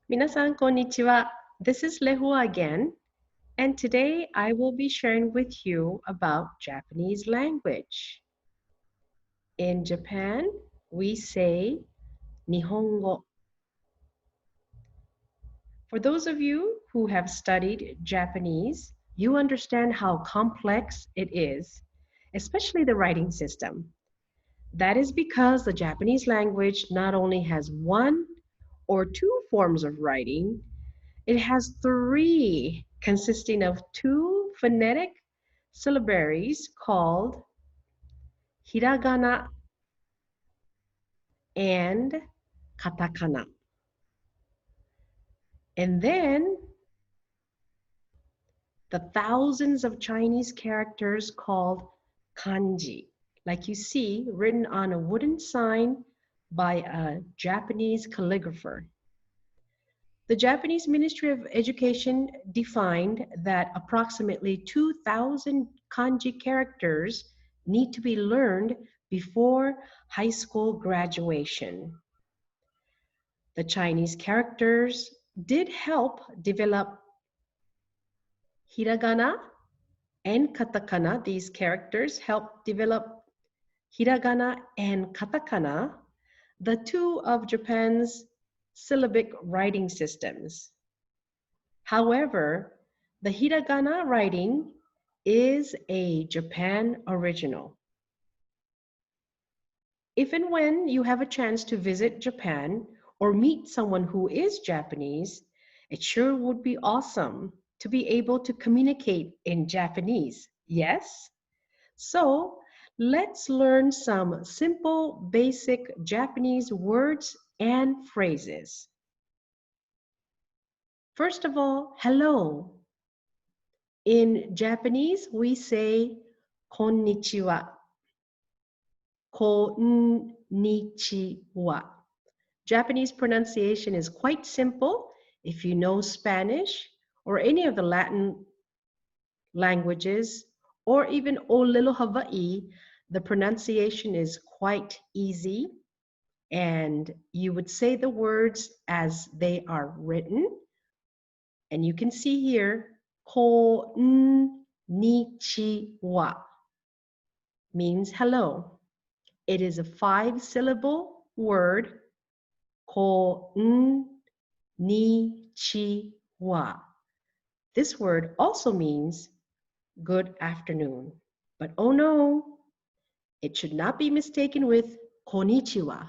Minasan konnichiwa. This is Lehua again, and today I will be sharing with you about Japanese language. In Japan, we say Nihongo. For those of you who have studied Japanese, you understand how complex it is, especially the writing system. That is because the Japanese language not only has one or two forms of writing, it has three consisting of two phonetic syllabaries called Hiragana and Katakana. And then the thousands of Chinese characters called kanji, like you see written on a wooden sign by a Japanese calligrapher. The Japanese Ministry of Education defined that approximately 2,000 kanji characters need to be learned before high school graduation. The Chinese characters did help develop hiragana and katakana. These characters helped develop hiragana and katakana, the two of Japan's syllabic writing systems. However, the hiragana writing is a Japan original. If and when you have a chance to visit Japan or meet someone who is Japanese, it sure would be awesome to be able to communicate in Japanese. Yes? So let's learn some simple, basic Japanese words and phrases. First of all, hello. In Japanese, we say konnichiwa. Konnichiwa. Japanese pronunciation is quite simple. If you know Spanish or any of the Latin languages, or even O Little Hawaii, the pronunciation is quite easy. And you would say the words as they are written. And you can see here, konnichiwa means hello. It is a 5-syllable word, konnichiwa. This word also means good afternoon. But oh no, it should not be mistaken with konnichiwa.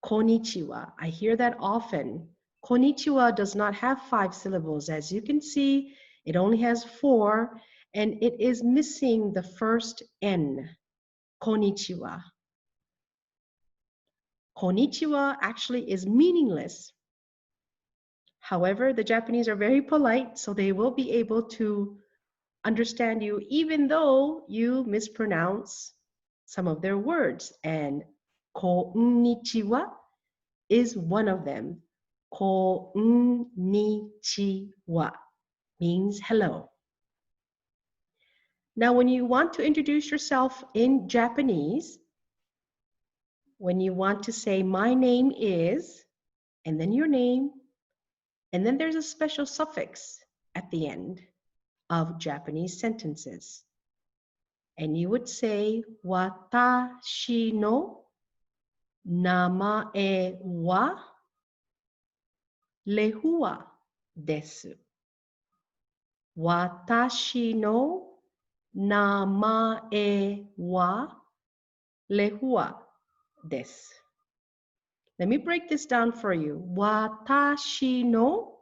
Konnichiwa. I hear that often. Konnichiwa does not have 5 syllables. As you can see, it only has 4, and it is missing the first N. Konnichiwa. Konnichiwa actually is meaningless. However, the Japanese are very polite, so they will be able to understand you even though you mispronounce some of their words. And konnichiwa is one of them. Konnichiwa means hello. Now, when you want to introduce yourself in Japanese, when you want to say, my name is, and then your name, and then there's a special suffix at the end of Japanese sentences. And you would say, watashi no namae wa Lehua desu. Watashi no namae wa Lehua desu. Let me break this down for you. Watashi no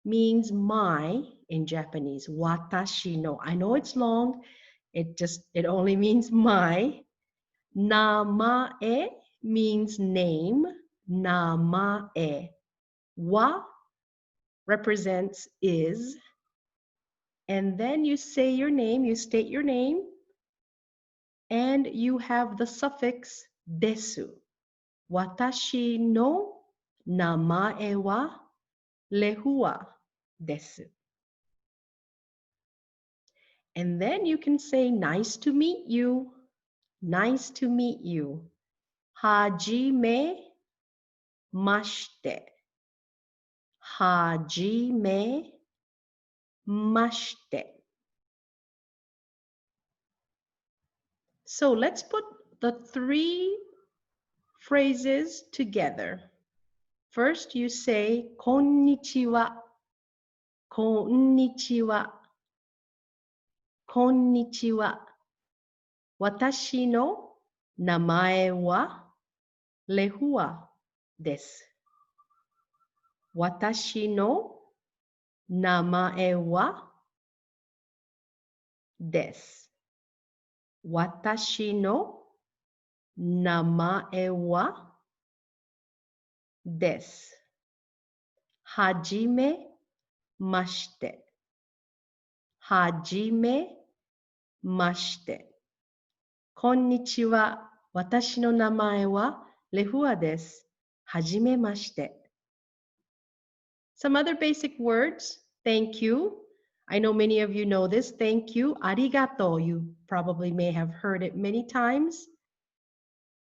means my in Japanese. Watashi no. I know it's long. It only means my. Namae means name. Namae. Wa represents is. And then you say your name, you state your name, and you have the suffix desu. Watashi no namae wa Lehua desu. And then you can say, nice to meet you. Nice to meet you. Hajime mashite. hajime mashite. So let's put the three phrases together. First, you say konnichiwa, konnichiwa, konnichiwa. Watashi no namae wa Lehua desu. Watashi no namae wa desu. Watashi no namae wa desu. Hajime mashite. Hajime mashite. Konnichiwa. Watashi no namae wa Lehua desu. Hajime mashite. Some other basic words. Thank you. I know many of you know this. Thank you. Arigato. You probably may have heard it many times.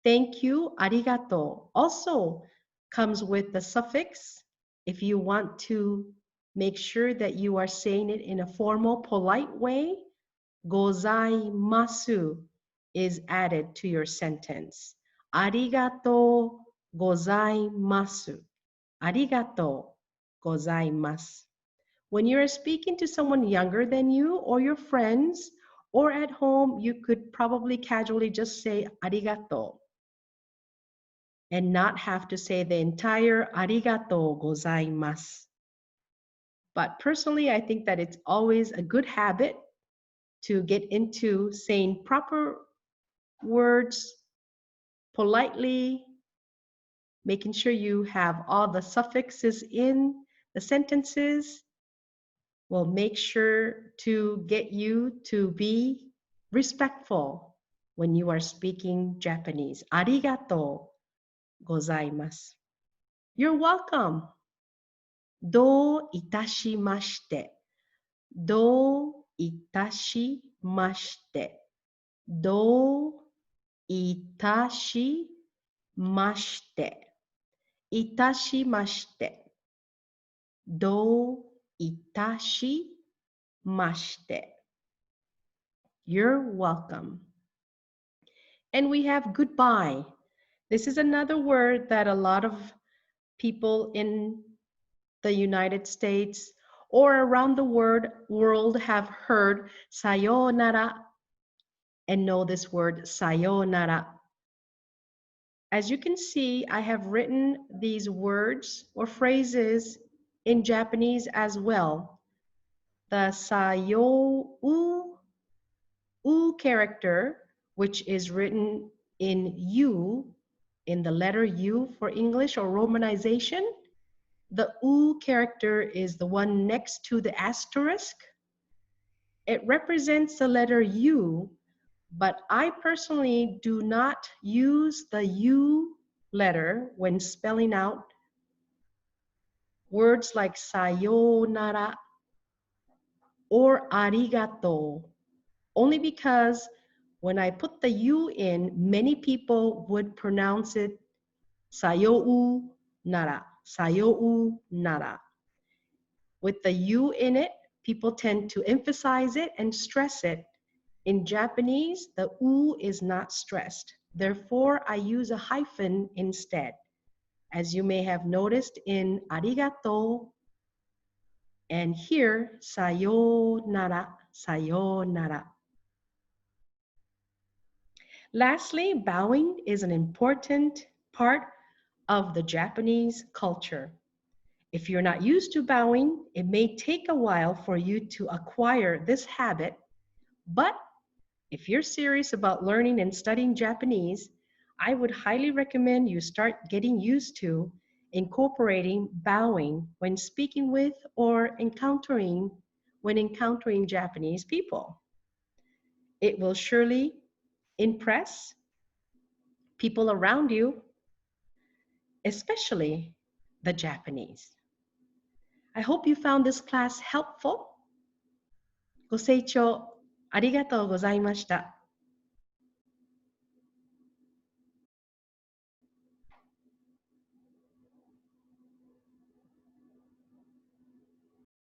Thank you. Arigato also comes with the suffix. If you want to make sure that you are saying it in a formal, polite way, gozaimasu is added to your sentence. Arigato gozaimasu. Arigato gozaimasu. When you're speaking to someone younger than you or your friends or at home, you could probably casually just say arigato and not have to say the entire arigato gozaimasu. But personally, I think that it's always a good habit to get into saying proper words politely, making sure you have all the suffixes in the sentences will make sure to get you to be respectful when you are speaking Japanese. Arigato gozaimasu. You're welcome. Do itashimashite. Do itashimashite. Do itashimashite. Itashimashite. Do itashimashite. You're welcome. And we have goodbye. This is another word that a lot of people in the United States or around the world have heard sayonara and know this word sayonara. As you can see, I have written these words or phrases in Japanese as well. The u character, which is written in U, in the letter U for English or romanization, the U character is the one next to the asterisk. It represents the letter U, but I personally do not use the U letter when spelling out words like sayonara or arigato, only because when I put the U in, many people would pronounce it sayou nara, sayou nara. With the U in it, people tend to emphasize it and stress it. In Japanese, the U is not stressed. Therefore, I use a hyphen instead. As you may have noticed in arigato and here, sayonara, sayonara. Lastly, bowing is an important part of the Japanese culture. If you're not used to bowing, it may take a while for you to acquire this habit, but if you're serious about learning and studying Japanese, I would highly recommend you start getting used to incorporating bowing when speaking with or when encountering Japanese people. It will surely impress people around you, especially the Japanese. I hope you found this class helpful. ご清聴ありがとうございました。